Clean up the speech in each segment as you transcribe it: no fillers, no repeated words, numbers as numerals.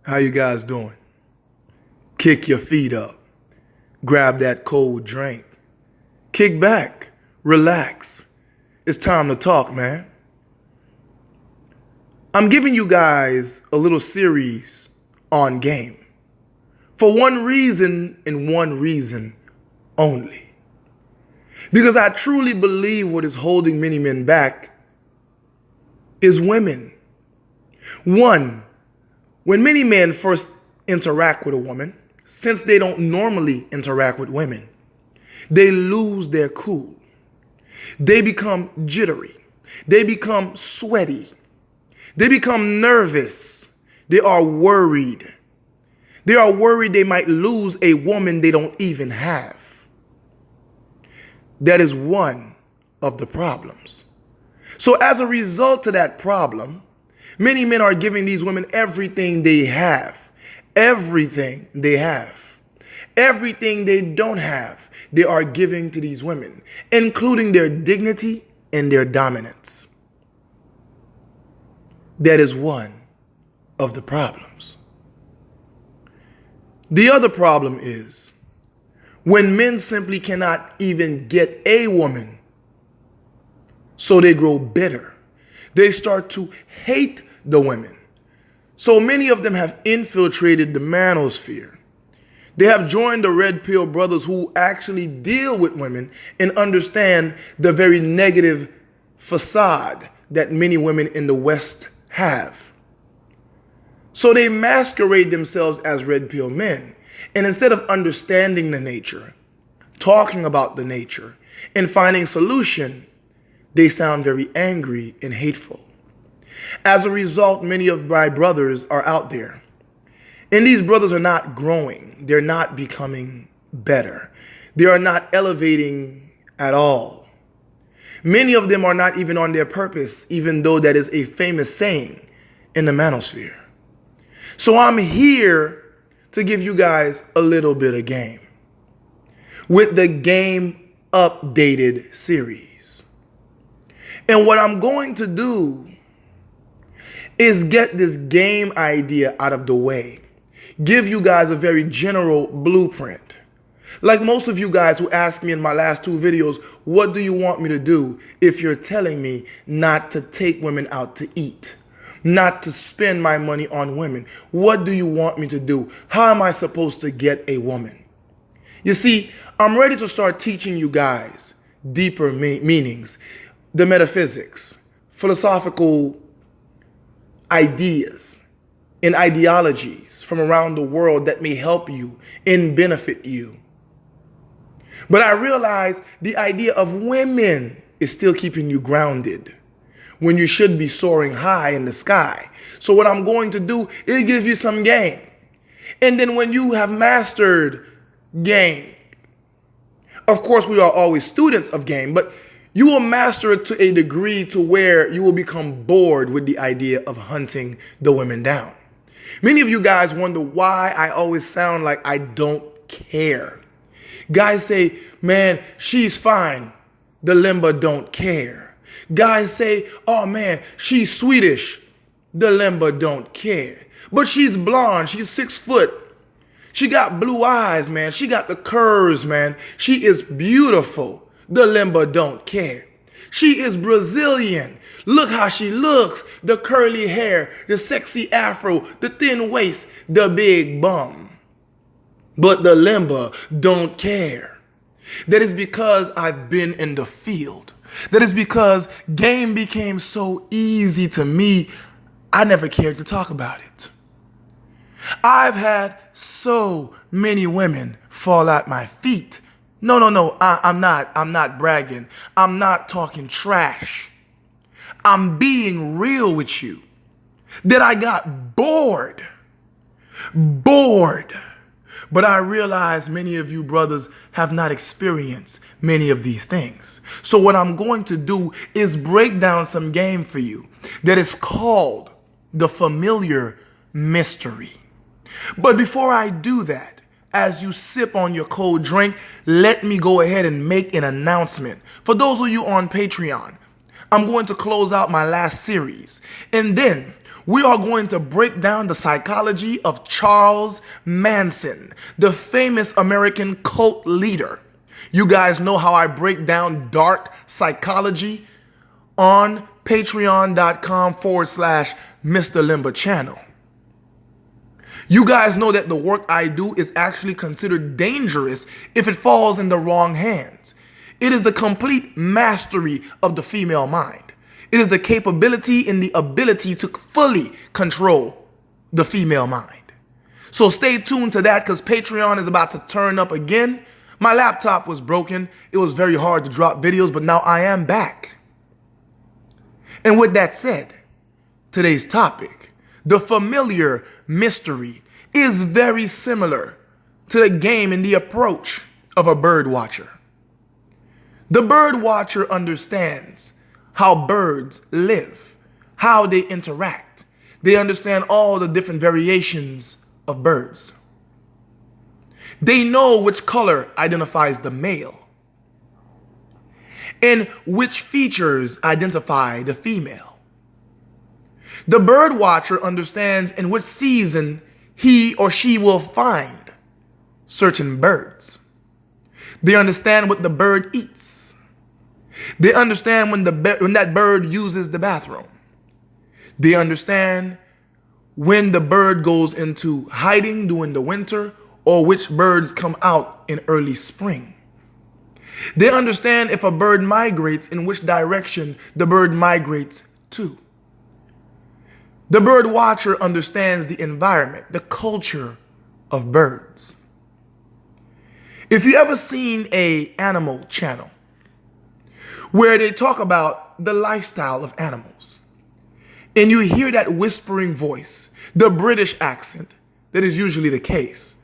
How you guys doing? Kick your feet up. Grab that cold drink. Kick back. Relax. It's time to talk, man. I'm giving you guys a little series on game. For one reason and one reason only. Because I truly believe what is holding many men back is women. One, when many men first interact with a woman, since they don't normally interact with women, they lose their cool. They become jittery. They become sweaty. They become nervous. They are worried. They are worried they might lose a woman they don't even have. That is one of the problems. So as a result of that problem, many men are giving these women everything they have. Everything they have. Everything they don't have, they are giving to these women, including their dignity and their dominance. That is one of the problems. The other problem is when men simply cannot even get a woman, so they grow bitter. They start to hate the women. So many of them have infiltrated the manosphere. They have joined the Red Pill brothers who actually deal with women and understand the very negative facade that many women in the West have. So they masquerade themselves as Red Pill men. And instead of understanding the nature, talking about the nature, and finding solution, they sound very angry and hateful. As a result, many of my brothers are out there. And these brothers are not growing. They're not becoming better. They are not elevating at all. Many of them are not even on their purpose, even though that is a famous saying in the manosphere. So I'm here to give you guys a little bit of game with the Game Updated series. And what I'm going to do is get this game idea out of the way. Give you guys a very general blueprint. Like most of you guys who asked me in my last two videos, what do you want me to do if you're telling me not to take women out to eat? Not to spend my money on women? What do you want me to do? How am I supposed to get a woman? You see, I'm ready to start teaching you guys deeper meanings, the metaphysics, philosophical ideas and ideologies from around the world that may help you and benefit you. But I realize the idea of women is still keeping you grounded when you should be soaring high in the sky. So what I'm going to do is give you some game. And then when you have mastered game, of course we are always students of game, but you will master it to a degree to where you will become bored with the idea of hunting the women down. Many of you guys wonder why I always sound like I don't care. Guys say, man, she's fine. The limba don't care. Guys say, oh man, she's Swedish. The limba don't care. But she's blonde. She's 6 foot. She got blue eyes, man. She got the curves, man. She is beautiful. The limba don't care. She is Brazilian. Look how she looks. The curly hair, the sexy afro, the thin waist, the big bum. But the limba don't care. That is because I've been in the field. That is because game became so easy to me, I never cared to talk about it. I've had so many women fall at my feet. No, I'm not bragging. I'm not talking trash. I'm being real with you. That I got bored. But I realize many of you brothers have not experienced many of these things. So what I'm going to do is break down some game for you that is called the familiar mystery. But before I do that, as you sip on your cold drink, let me go ahead and make an announcement. For those of you on Patreon, I'm going to close out my last series. And then We are going to break down the psychology of Charles Manson, the famous American cult leader. You guys know how I break down dark psychology on patreon.com/Mr. Limber channel. You guys know that the work I do is actually considered dangerous if it falls in the wrong hands. It is the complete mastery of the female mind. It is the capability and the ability to fully control the female mind. So stay tuned to that, because Patreon is about to turn up again. My laptop was broken. It was very hard to drop videos, but now I am back. And with that said, today's topic, the familiar mystery, is very similar to the game and the approach of a bird watcher. The bird watcher understands how birds live, how they interact. They understand all the different variations of birds. They know which color identifies the male and which features identify the female. The bird watcher understands in which season he or she will find certain birds. They understand what the bird eats. They understand when that bird uses the bathroom. They understand when the bird goes into hiding during the winter, or which birds come out in early spring. They understand if a bird migrates, in which direction the bird migrates to. The bird watcher understands the environment, the culture of birds. If you ever seen an animal channel where they talk about the lifestyle of animals, and you hear that whispering voice, the British accent, that is usually the case,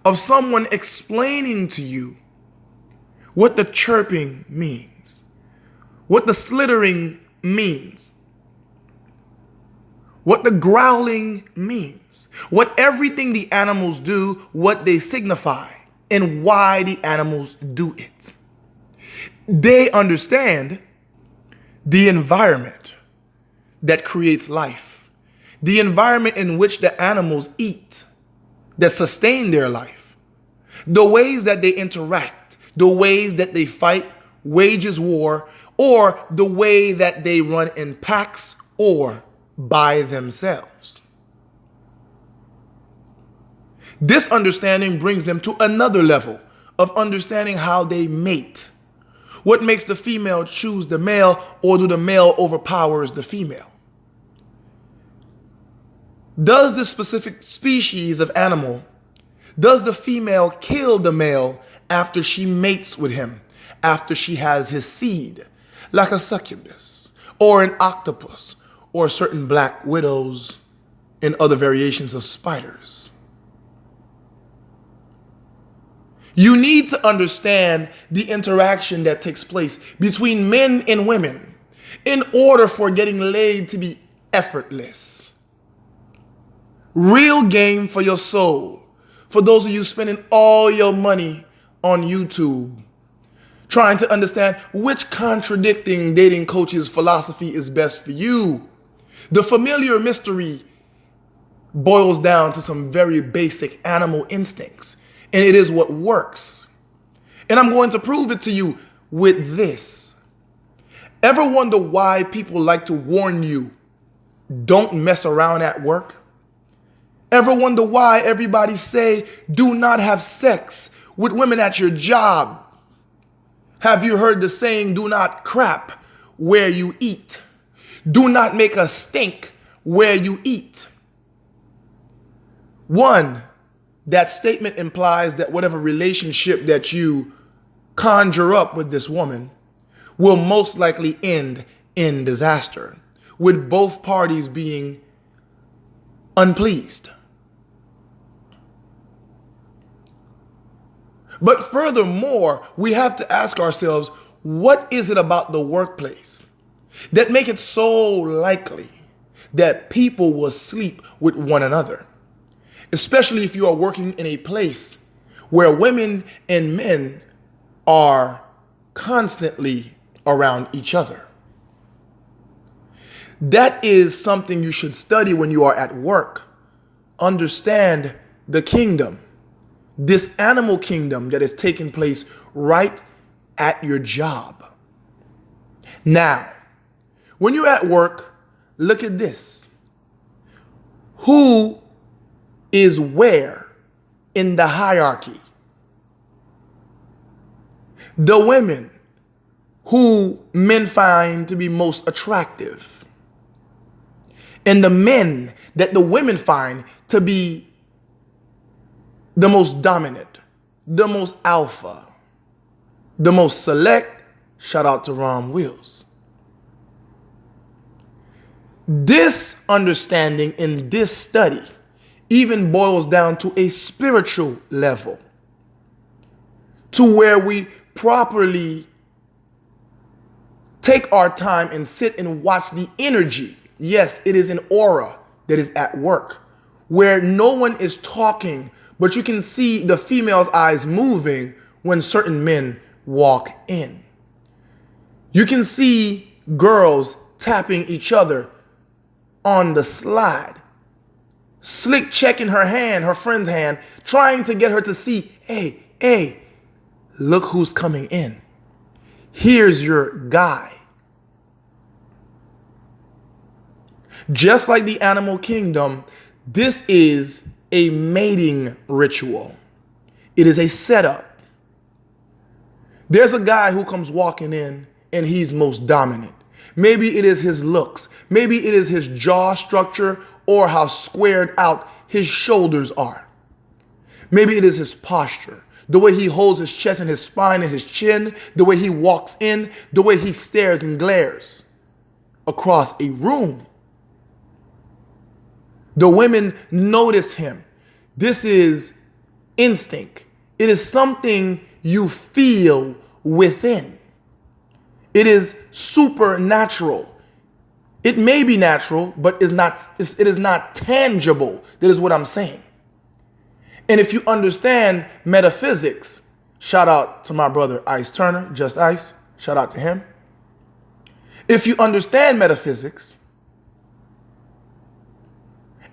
of someone explaining to you what the chirping means, what the slithering means, what the growling means, what everything the animals do, what they signify, and why the animals do it. They understand the environment that creates life, the environment in which the animals eat, that sustain their life, the ways that they interact, the ways that they fight, wages war, or the way that they run in packs or by themselves. This understanding brings them to another level of understanding how they mate. What makes the female choose the male, or do the male overpowers the female? Does the specific species of animal, does the female kill the male after she mates with him, after she has his seed, like a succubus, or an octopus, or certain black widows and other variations of spiders? You need to understand the interaction that takes place between men and women in order for getting laid to be effortless. Real game for your soul. For those of you spending all your money on YouTube, trying to understand which contradicting dating coach's philosophy is best for you. The familiar mystery boils down to some very basic animal instincts. And it is what works. And I'm going to prove it to you with this. Ever wonder why people like to warn you, don't mess around at work? Ever wonder why everybody say, do not have sex with women at your job? Have you heard the saying, do not crap where you eat? Do not make a stink where you eat. One, that statement implies that whatever relationship that you conjure up with this woman will most likely end in disaster, with both parties being unpleased. But furthermore, we have to ask ourselves, what is it about the workplace that make it so likely that people will sleep with one another? Especially if you are working in a place where women and men are constantly around each other. That is something you should study when you are at work. Understand the kingdom, this animal kingdom that is taking place right at your job. Now, when you're at work, look at this. Who is where in the hierarchy? The women who men find to be most attractive, and the men that the women find to be the most dominant, the most alpha, the most select. Shout out to Ron Wills. This understanding in this study even boils down to a spiritual level, to where we properly take our time and sit and watch the energy. Yes, it is an aura that is at work, where no one is talking, but you can see the female's eyes moving when certain men walk in. You can see girls tapping each other on the slide, slick checking her hand, her friend's hand, trying to get her to see, hey, look who's coming in. Here's your guy. Just like the animal kingdom, this is a mating ritual. It is a setup. There's a guy who comes walking in and he's most dominant. Maybe it is his looks. Maybe it is his jaw structure or how squared out his shoulders are. Maybe it is his posture, the way he holds his chest and his spine and his chin, the way he walks in, the way he stares and glares across a room. The women notice him. This is instinct. It is something you feel within. It is supernatural. It may be natural, but it is not tangible. That is what I'm saying. And if you understand metaphysics, shout out to my brother Ice Turner, Just Ice, shout out to him. If you understand metaphysics,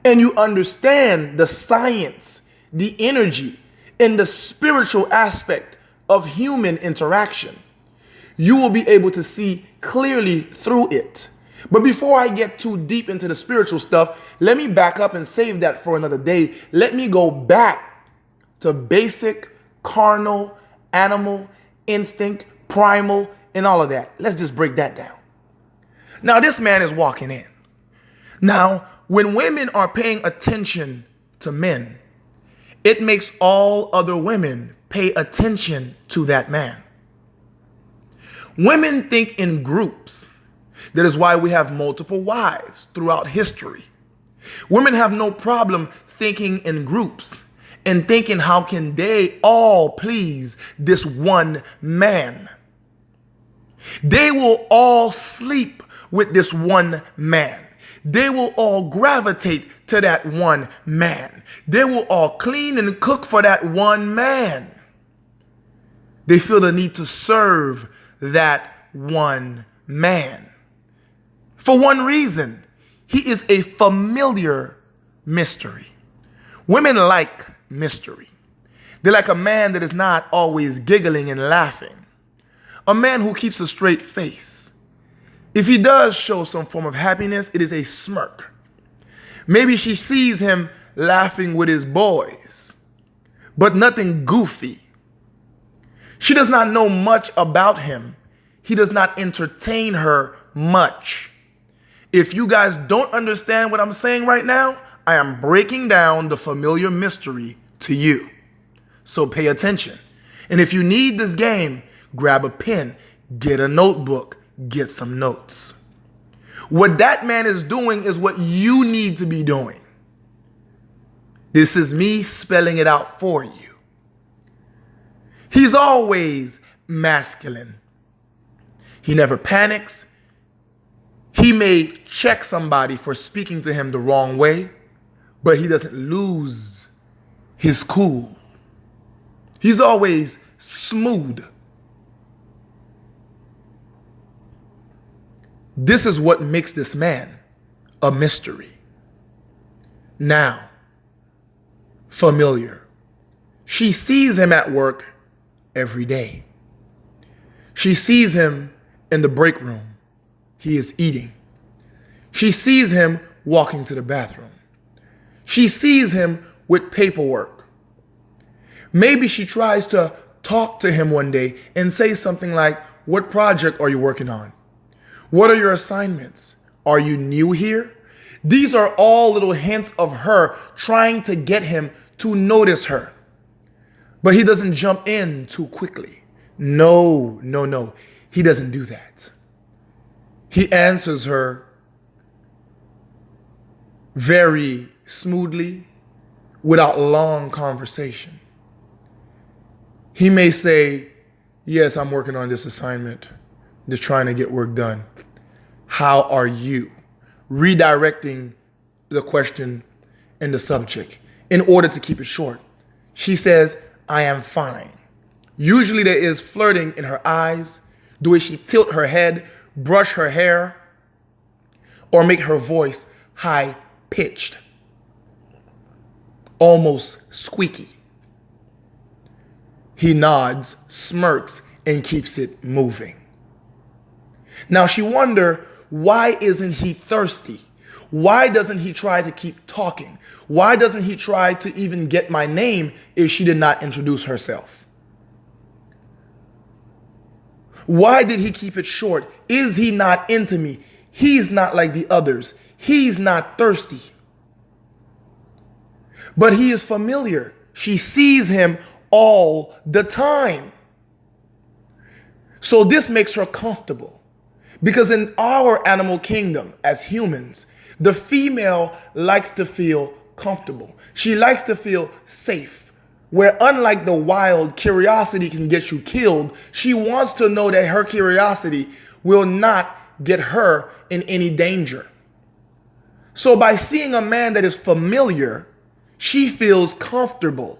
and you understand the science, the energy, and the spiritual aspect of human interaction, you will be able to see clearly through it. But before I get too deep into the spiritual stuff, let me back up and save that for another day. Let me go back to basic, carnal, animal, instinct, primal, and all of that. Let's just break that down. Now, this man is walking in. Now, when women are paying attention to men, it makes all other women pay attention to that man. Women think in groups. That is why we have multiple wives throughout history. Women have no problem thinking in groups and thinking how can they all please this one man. They will all sleep with this one man. They will all gravitate to that one man. They will all clean and cook for that one man. They feel the need to serve that one man. For one reason, he is a familiar mystery. Women like mystery. They like a man that is not always giggling and laughing. A man who keeps a straight face. If he does show some form of happiness, it is a smirk. Maybe she sees him laughing with his boys, but nothing goofy. She does not know much about him. He does not entertain her much. If you guys don't understand what I'm saying right now, I am breaking down the familiar mystery to you. So pay attention. And if you need this game, grab a pen, get a notebook, get some notes. What that man is doing is what you need to be doing. This is me spelling it out for you. He's always masculine. He never panics. He may check somebody for speaking to him the wrong way, but he doesn't lose his cool. He's always smooth. This is what makes this man. a mystery. Now, familiar. She sees him at work every day. She sees him in the break room. He is eating. She sees him walking to the bathroom. She sees him with paperwork. Maybe she tries to talk to him one day and say something like, "What project are you working on? What are your assignments? Are you new here?" These are all little hints of her trying to get him to notice her. But he doesn't jump in too quickly. No. He doesn't do that. He answers her very smoothly, without long conversation. He may say, "Yes, I'm working on this assignment, just trying to get work done. How are you?" Redirecting the question and the subject in order to keep it short. She says, "I am fine." Usually there is flirting in her eyes, the way she tilt her head, brush her hair, or make her voice high-pitched, almost squeaky. He nods, smirks, and keeps it moving. Now she wonders, why isn't he thirsty? Why doesn't he try to keep talking? Why doesn't he try to even get my name if she did not introduce herself? Why did he keep it short? Is he not into me? He's not like the others. He's not thirsty. But he is familiar. She sees him all the time. So this makes her comfortable. Because in our animal kingdom, as humans, the female likes to feel comfortable. She likes to feel safe. Where unlike the wild, curiosity can get you killed, she wants to know that her curiosity will not get her in any danger. So by seeing a man that is familiar, she feels comfortable.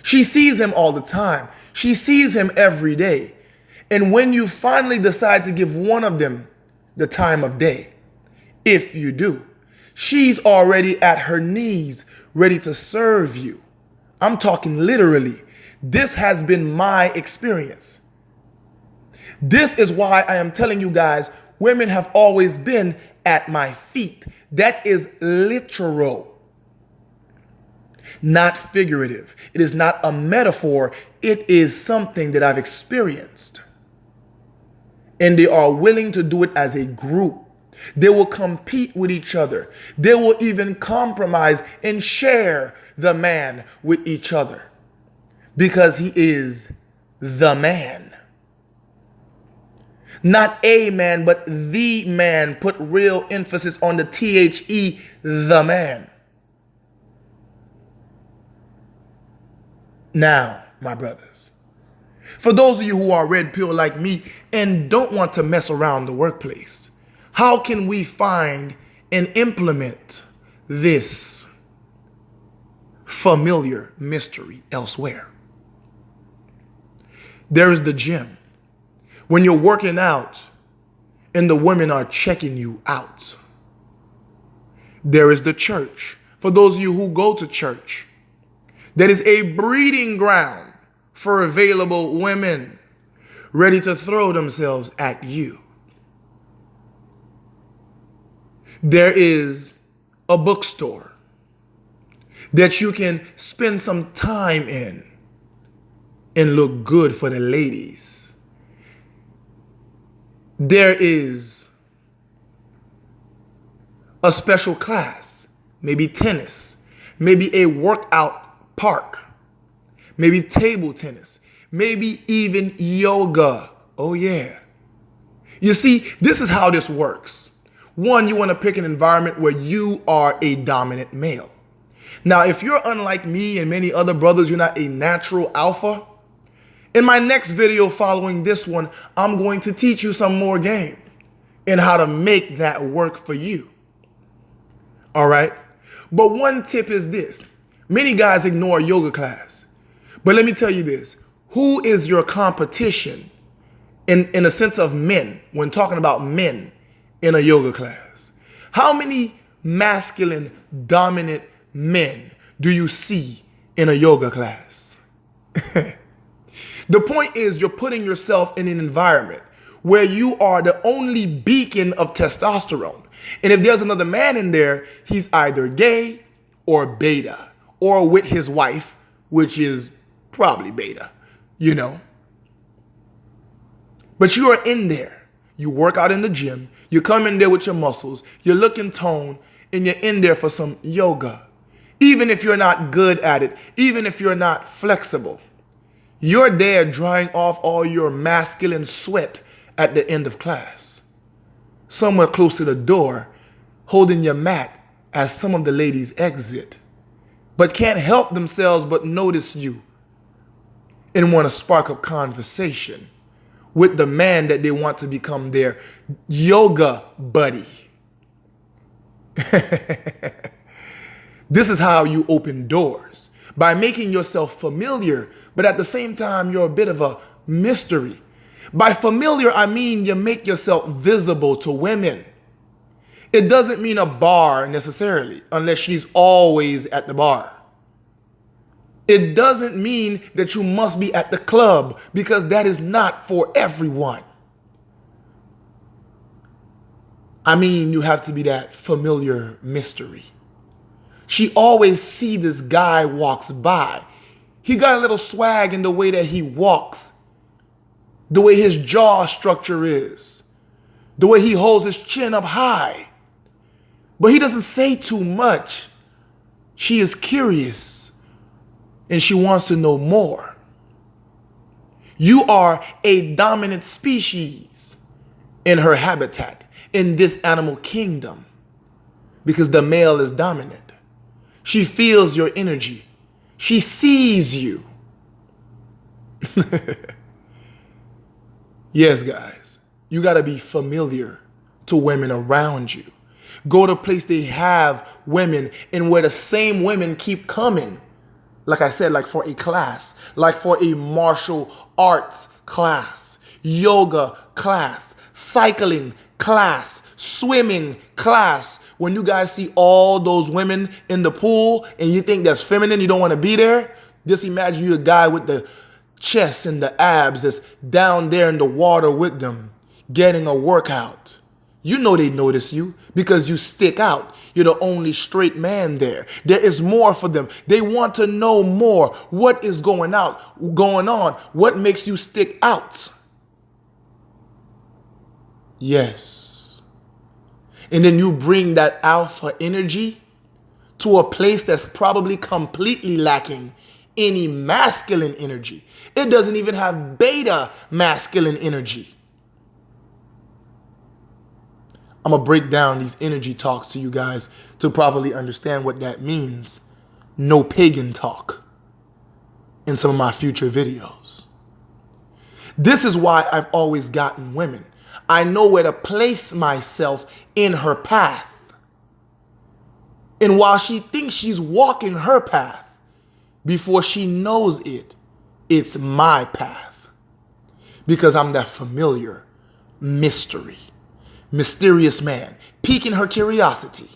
She sees him all the time. She sees him every day. And when you finally decide to give one of them the time of day, if you do, she's already at her knees ready to serve you. I'm talking literally. This has been my experience. This is why I am telling you guys, women have always been at my feet. That is literal, not figurative. It is not a metaphor. It is something that I've experienced. And they are willing to do it as a group. They will compete with each other. They will even compromise and share the man with each other because he is the man. Not a man, but the man. Put real emphasis on the THE, the man. Now, my brothers, for those of you who are red pill like me and don't want to mess around the workplace, how can we find and implement this familiar mystery elsewhere? There is the gym. When you're working out and the women are checking you out. There is the church. For those of you who go to church, that is a breeding ground for available women ready to throw themselves at you. There is a bookstore that you can spend some time in and look good for the ladies. There is a special class, maybe tennis, maybe a workout park, maybe table tennis, maybe even yoga. Oh yeah. You see, this is how this works. One, you want to pick an environment where you are a dominant male. Now, if you're unlike me and many other brothers, you're not a natural alpha, in my next video following this one, I'm going to teach you some more game and how to make that work for you. All right. But one tip is this. Many guys ignore yoga class. But let me tell you this. Who is your competition in a sense of men when talking about men in a yoga class? How many masculine, dominant men do you see in a yoga class? The point is, you're putting yourself in an environment where you are the only beacon of testosterone. And if there's another man in there, he's either gay or beta, or with his wife, which is probably beta, you know. But you are in there. You work out in the gym. You come in there with your muscles. You're looking toned, and you're in there for some yoga. Even if you're not good at it, even if you're not flexible, you're there drying off all your masculine sweat at the end of class. Somewhere close to the door, holding your mat as some of the ladies exit, but can't help themselves but notice you and want to spark up conversation with the man that they want to become their yoga buddy. This is how you open doors, by making yourself familiar, but at the same time, you're a bit of a mystery. By familiar, I mean you make yourself visible to women. It doesn't mean a bar necessarily, unless she's always at the bar. It doesn't mean that you must be at the club, because that is not for everyone. I mean, you have to be that familiar mystery. She always see this guy walks by. He got a little swag in the way that he walks, the way his jaw structure is, the way he holds his chin up high. But he doesn't say too much. She is curious and she wants to know more. You are a dominant species in her habitat, in this animal kingdom, because the male is dominant. She feels your energy. She sees you. Yes, guys, you got to be familiar to women around you. Go to a place they have women and where the same women keep coming. Like I said, like for a class, like for a martial arts class, yoga class, cycling class, swimming class. When you guys see all those women in the pool and you think that's feminine, you don't want to be there, just imagine you the guy with the chest and the abs that's down there in the water with them, getting a workout. You know they notice you because you stick out. You're the only straight man there. There is more for them. They want to know more. What is going on? What makes you stick out? Yes. And then you bring that alpha energy to a place that's probably completely lacking any masculine energy. It doesn't even have beta masculine energy. I'm going to break down these energy talks to you guys to properly understand what that means. No pagan talk in some of my future videos. This is why I've always gotten women. I know where to place myself in her path. And while she thinks she's walking her path, before she knows it, it's my path. Because I'm that familiar mysterious man, piquing her curiosity.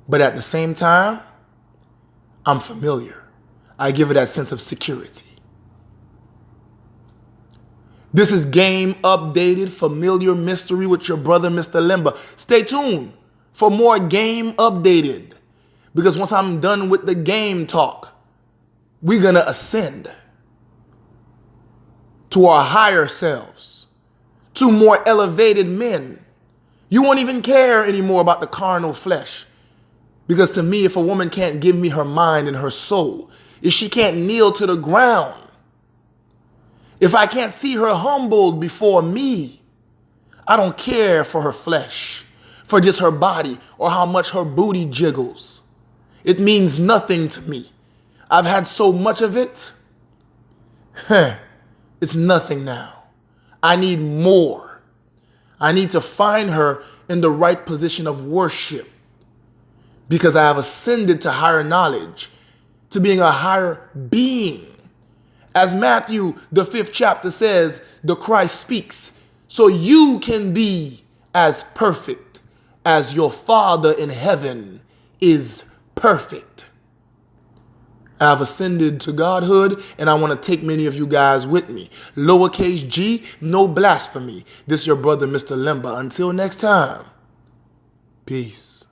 But at the same time, I'm familiar. I give her that sense of security. This is Game Updated, Familiar Mystery with your brother, Mr. Limba. Stay tuned for more Game Updated. Because once I'm done with the game talk, we're going to ascend to our higher selves, to more elevated men. You won't even care anymore about the carnal flesh. Because to me, if a woman can't give me her mind and her soul, if she can't kneel to the ground, if I can't see her humbled before me, I don't care for her flesh, for just her body or how much her booty jiggles. It means nothing to me. I've had so much of it. It's nothing now. I need more. I need to find her in the right position of worship because I have ascended to higher knowledge, to being a higher being. As Matthew, the 5th chapter says, the Christ speaks, so you can be as perfect as your Father in heaven is perfect. I've ascended to Godhood, and I want to take many of you guys with me. Lowercase g, no blasphemy. This is your brother, Mr. Limba. Until next time, peace.